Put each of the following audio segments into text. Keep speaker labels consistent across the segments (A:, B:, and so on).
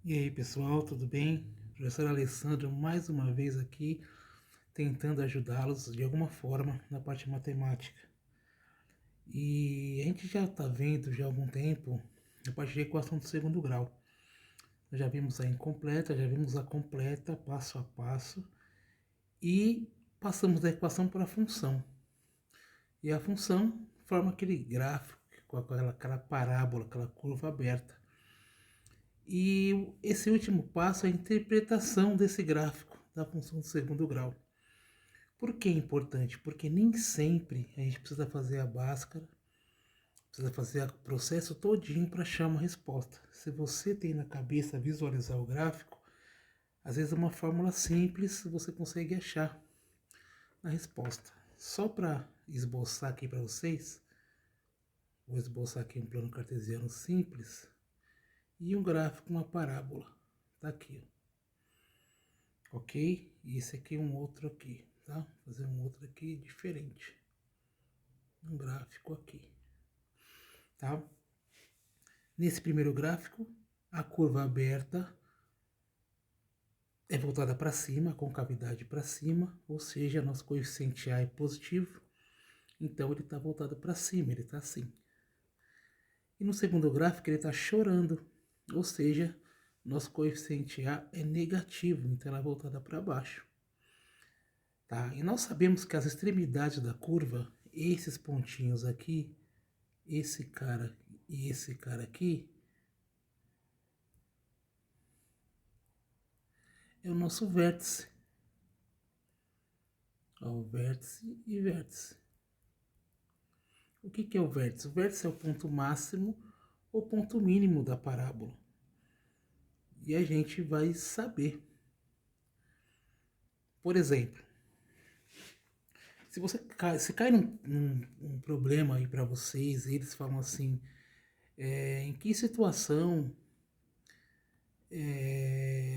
A: E aí, pessoal, tudo bem? Professor Alessandro, mais uma vez aqui, tentando ajudá-los de alguma forma na parte matemática. E a gente já está vendo já há algum tempo a parte de equação do segundo grau. Nós já vimos a incompleta, já vimos a completa, passo a passo, e passamos da equação para a função. E a função forma aquele gráfico com aquela parábola, aquela curva aberta. E esse último passo é a interpretação desse gráfico da função do segundo grau. Por que é importante? Porque nem sempre a gente precisa fazer a Bhaskara, precisa fazer o processo todinho para achar uma resposta. Se você tem na cabeça visualizar o gráfico, às vezes uma fórmula simples você consegue achar a resposta. Só para esboçar aqui para vocês, vou esboçar aqui um plano cartesiano simples e um gráfico, uma parábola. Tá aqui, ok? E esse aqui é um outro aqui, tá? Vou fazer um outro aqui diferente. Um gráfico aqui, tá? Nesse primeiro gráfico, a curva aberta é voltada para cima, a concavidade para cima, ou seja, nosso coeficiente A é positivo, então ele está voltado para cima, ele está assim. E no segundo gráfico ele está chorando, ou seja, nosso coeficiente A é negativo, então ela é voltada para baixo. Tá? E nós sabemos que as extremidades da curva, esses pontinhos aqui, esse cara e esse cara aqui, é o nosso vértice. Ó, vértice e vértice. O que é o vértice? O vértice é o ponto máximo ou ponto mínimo da parábola. E a gente vai saber. Por exemplo, se cai num problema aí para vocês, eles falam assim, em que situação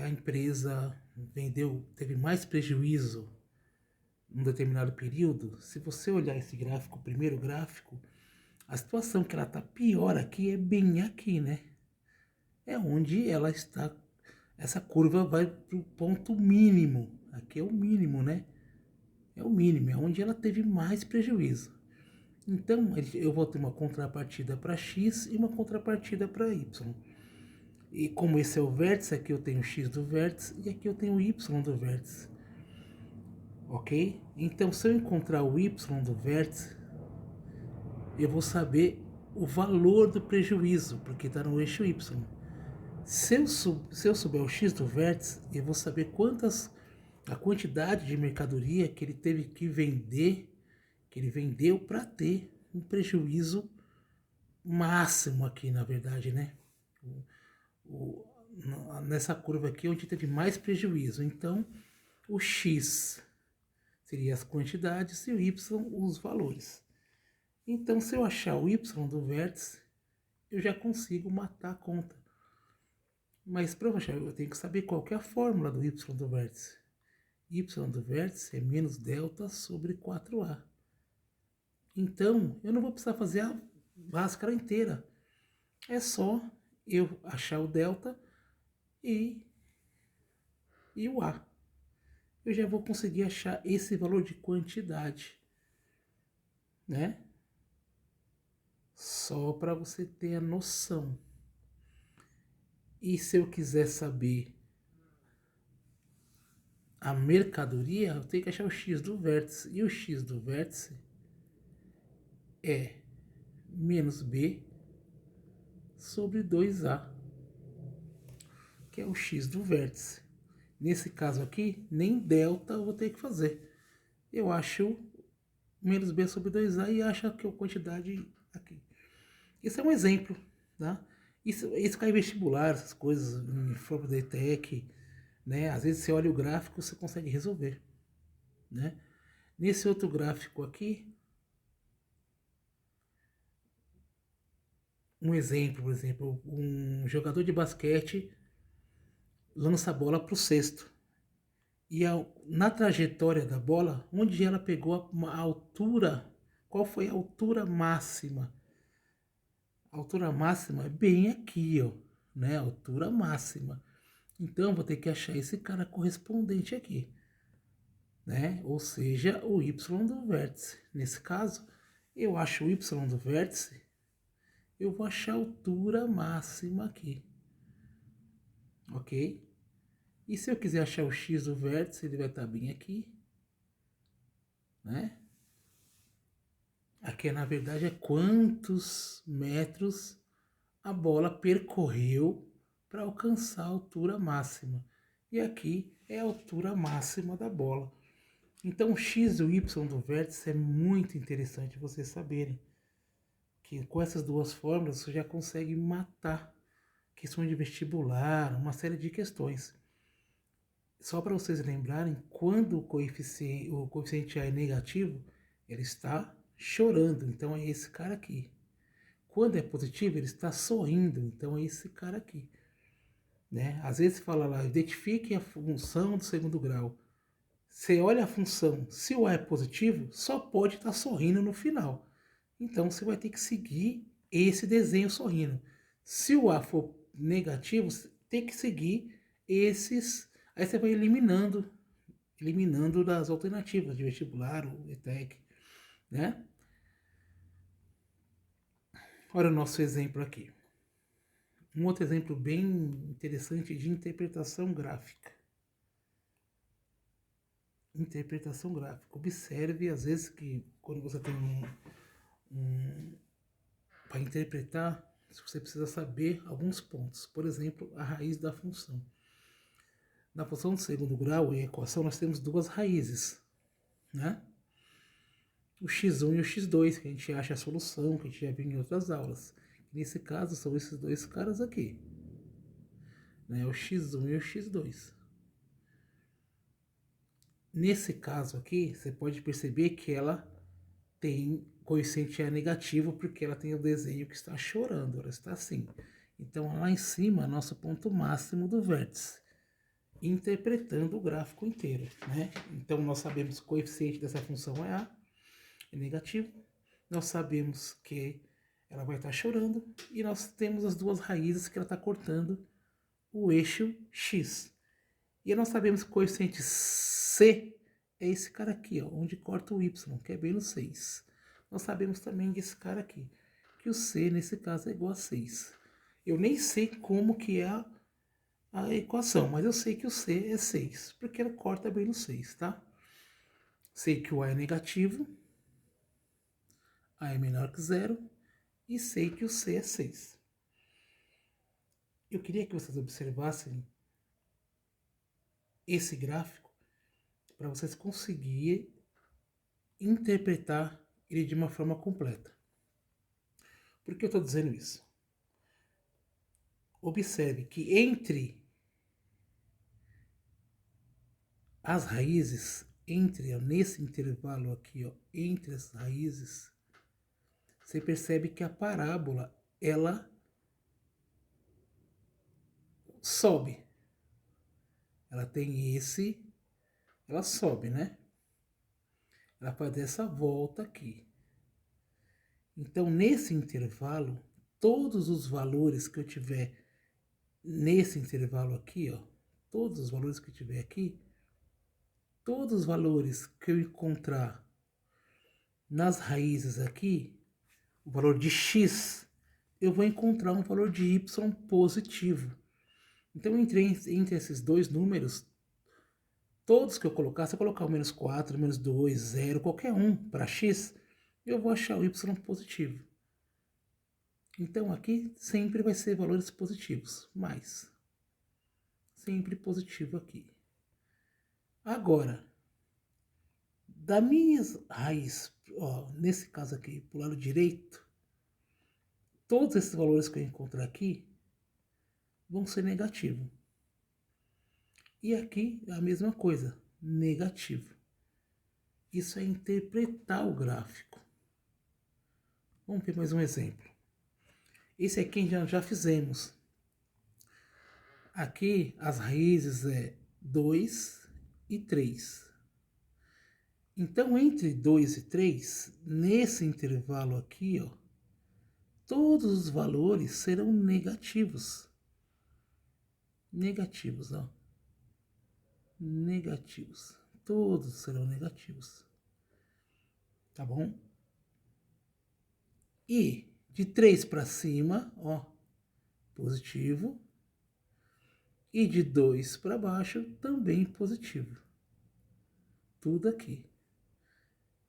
A: a empresa teve mais prejuízo num determinado período, se você olhar esse gráfico, o primeiro gráfico, a situação que ela está pior aqui é bem aqui, né? É onde ela está, essa curva vai para o ponto mínimo, aqui é o mínimo, né? É o mínimo, é onde ela teve mais prejuízo. Então, eu vou ter uma contrapartida para x e uma contrapartida para y. E como esse é o vértice, aqui eu tenho x do vértice e aqui eu tenho y do vértice. Ok? Então, se eu encontrar o y do vértice, eu vou saber o valor do prejuízo, porque está no eixo y. Se eu souber o x do vértice, eu vou saber a quantidade de mercadoria que ele teve que vender, que ele vendeu para ter um prejuízo máximo aqui, na verdade, né? O, nessa curva aqui, onde teve mais prejuízo. Então, o x seria as quantidades e o y os valores. Então, se eu achar o y do vértice, eu já consigo matar a conta. Mas para eu achar, eu tenho que saber qual que é a fórmula do y do vértice. Y do vértice é menos delta sobre 4a. Então, eu não vou precisar fazer a Bhaskara inteira. É só eu achar o delta e o a. Eu já vou conseguir achar esse valor de quantidade, né? Só para você ter a noção. E se eu quiser saber a mercadoria, eu tenho que achar o x do vértice. E o x do vértice é menos b sobre 2a, que é o x do vértice. Nesse caso aqui, nem delta eu vou ter que fazer. Eu acho menos b sobre 2a e acho que a quantidade aqui. Esse é um exemplo, tá? Isso cai em vestibular, essas coisas, em forma de ETEC, né? Às vezes você olha o gráfico, você consegue resolver, né? Nesse outro gráfico aqui, um exemplo, por exemplo, um jogador de basquete lança a bola para o cesto. E na trajetória da bola, onde ela pegou a altura, qual foi a altura máxima? A altura máxima é bem aqui, ó, né? A altura máxima. Então, vou ter que achar esse cara correspondente aqui, né? Ou seja, o y do vértice. Nesse caso, eu acho o y do vértice, eu vou achar a altura máxima aqui, ok? E se eu quiser achar o x do vértice, ele vai estar bem aqui, né? Aqui, na verdade, é quantos metros a bola percorreu para alcançar a altura máxima. E aqui é a altura máxima da bola. Então, o x e o y do vértice é muito interessante vocês saberem. Que com essas duas fórmulas você já consegue matar questões de vestibular, uma série de questões. Só para vocês lembrarem, quando o coeficiente A é negativo, ele está chorando, então é esse cara aqui. Quando é positivo, ele está sorrindo, então é esse cara aqui. Né? Às vezes fala lá, identifique a função do segundo grau. Você olha a função, se o A é positivo, só pode estar sorrindo no final. Então você vai ter que seguir esse desenho sorrindo. Se o A for negativo, tem que seguir esses. Aí você vai eliminando das alternativas de vestibular, o ETEC, né? Olha o nosso exemplo aqui. Um outro exemplo bem interessante de interpretação gráfica. Interpretação gráfica. Observe, às vezes, que quando você tem para interpretar, você precisa saber alguns pontos. Por exemplo, a raiz da função. Na função do segundo grau, em equação, nós temos duas raízes, né? O x1 e o x2, que a gente acha a solução, que a gente já viu em outras aulas. Nesse caso, são esses dois caras aqui, né? O x1 e o x2. Nesse caso aqui, você pode perceber que ela tem coeficiente A negativo, porque ela tem o desenho que está chorando, ela está assim. Então, lá em cima, nosso ponto máximo do vértice, interpretando o gráfico inteiro, né? Então, nós sabemos que o coeficiente dessa função é A, é negativo. Nós sabemos que ela vai estar chorando. E nós temos as duas raízes que ela está cortando o eixo X. E nós sabemos que o coeficiente C é esse cara aqui, ó, onde corta o Y, que é bem no 6. Nós sabemos também desse cara aqui, que o C, nesse caso, é igual a 6. Eu nem sei como que é a equação, mas eu sei que o C é 6, porque ela corta bem no 6, tá? Sei que o A é negativo, A é menor que zero, e sei que o C é 6. Eu queria que vocês observassem esse gráfico para vocês conseguirem interpretar ele de uma forma completa. Por que eu estou dizendo isso? Observe que entre as raízes, nesse intervalo aqui, ó, entre as raízes, você percebe que a parábola, ela sobe. Ela tem ela sobe, né? Ela faz essa volta aqui. Então, nesse intervalo, todos os valores que eu tiver nesse intervalo aqui, ó, todos os valores que eu tiver aqui, todos os valores que eu encontrar nas raízes aqui, o valor de x, eu vou encontrar um valor de y positivo. Então, entre esses dois números, todos que eu colocar, se eu colocar o menos 4, menos 2, 0, qualquer um para x, eu vou achar o y positivo. Então, aqui sempre vai ser valores positivos, mais. Sempre positivo aqui. Agora, da minha raiz, ó, nesse caso aqui, para o lado direito, todos esses valores que eu encontrar aqui vão ser negativos. E aqui a mesma coisa, negativo. Isso é interpretar o gráfico. Vamos ver mais um exemplo. Esse aqui já fizemos. Aqui as raízes é 2 e 3. Então, entre 2 e 3, nesse intervalo aqui, ó, todos os valores serão negativos. negativos, ó. Negativos. Todos serão negativos. Tá bom? E de 3 para cima, ó, positivo. E de 2 para baixo, também positivo. Tudo aqui.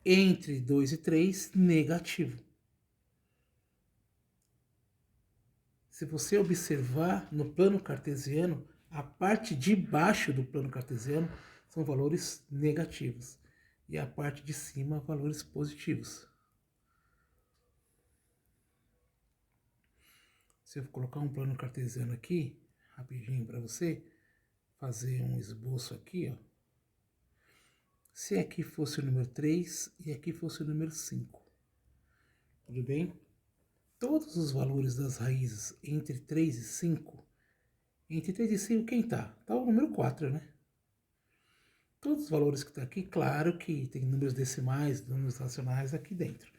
A: Entre 2 e 3, negativo. Se você observar no plano cartesiano, a parte de baixo do plano cartesiano são valores negativos. E a parte de cima, valores positivos. Se eu colocar um plano cartesiano aqui, rapidinho para você, fazer um esboço aqui, ó. Se aqui fosse o número 3 e aqui fosse o número 5. Tudo bem? Todos os valores das raízes entre 3 e 5, entre 3 e 5 quem tá? Tá o número 4, né? Todos os valores que tá aqui, claro que tem números decimais, números racionais aqui dentro.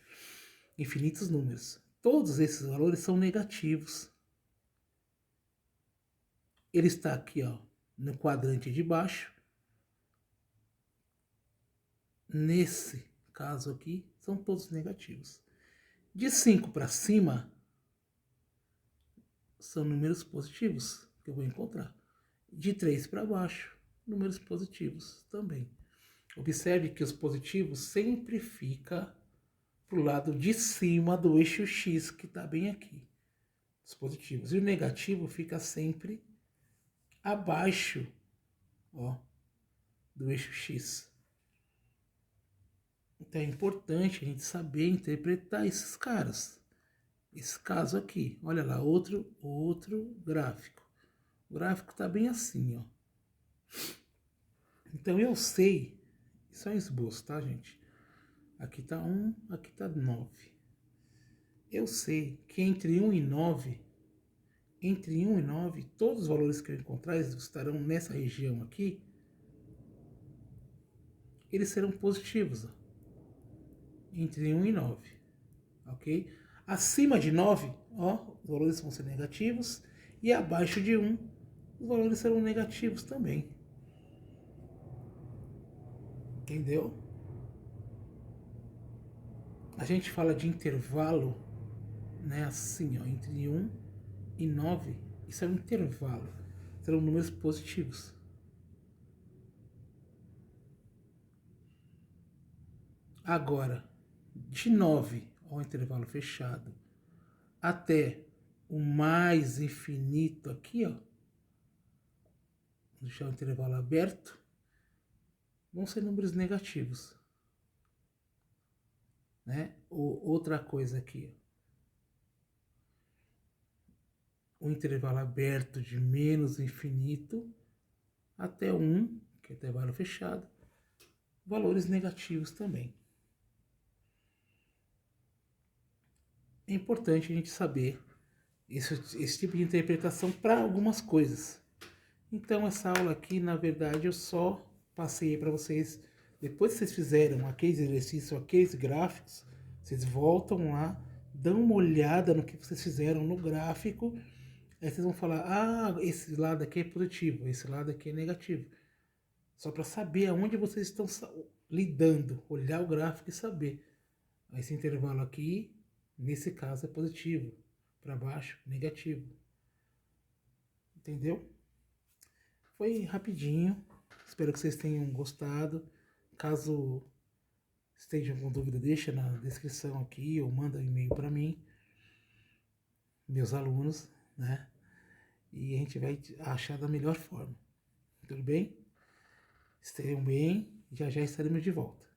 A: Infinitos números. Todos esses valores são negativos. Ele está aqui, ó, no quadrante de baixo. Nesse caso aqui, são todos negativos. De 5 para cima, são números positivos que eu vou encontrar. De 3 para baixo, números positivos também. Observe que os positivos sempre ficam para o lado de cima do eixo X, que está bem aqui. Os positivos. E o negativo fica sempre abaixo, ó, do eixo X. Então é importante a gente saber interpretar esses caras. Esse caso aqui, olha lá, outro gráfico. O gráfico está bem assim, ó. Então eu sei, isso é um esboço, tá, gente? Aqui tá 1, aqui tá 9. Eu sei que entre 1 e 9, todos os valores que eu encontrar, eles estarão nessa região aqui, eles serão positivos, ó. Entre 1 e 9, ok? Acima de 9, ó, os valores vão ser negativos, e abaixo de 1, os valores serão negativos também. Entendeu? A gente fala de intervalo, né, assim, ó, entre 1 e 9, isso é um intervalo, serão números positivos. Agora, de 9 ao intervalo fechado até o mais infinito aqui, ó, deixar o intervalo aberto, vão ser números negativos, né? Outra coisa aqui, ó, o intervalo aberto de menos infinito até 1, que é o intervalo fechado, valores negativos também. É importante a gente saber esse tipo de interpretação para algumas coisas. Então essa aula aqui, na verdade, eu só passei para vocês, depois que vocês fizeram aqueles exercícios, aqueles gráficos, vocês voltam lá, dão uma olhada no que vocês fizeram no gráfico, aí vocês vão falar, ah, esse lado aqui é positivo, esse lado aqui é negativo. Só para saber aonde vocês estão lidando, olhar o gráfico e saber. Esse intervalo aqui, nesse caso, é positivo, para baixo, negativo. Entendeu? Foi rapidinho, espero que vocês tenham gostado. Caso estejam com dúvida, deixa na descrição aqui ou manda um e-mail para mim, meus alunos, né? E a gente vai achar da melhor forma. Tudo bem? Estejam bem, já já estaremos de volta.